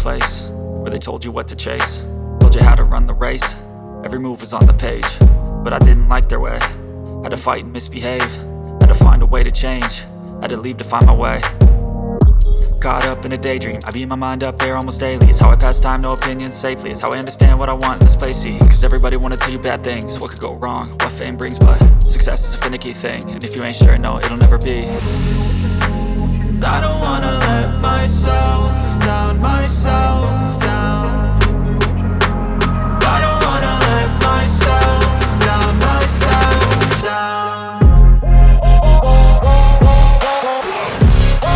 place where they told you what to chase, told you how to run the race. Every move was on the page, but I didn't like their way. Had to fight and misbehave, had to find a way to change, had to leave to find my way. Caught up in a daydream, I beat my mind up there almost daily. It's how I pass time, no opinions safely. It's how I understand what I want in this place, see. Cause everybody wanna tell you bad things, what could go wrong, what fame brings. But success is a finicky thing, and if you ain't sure, no, it'll never be. I don't wanna let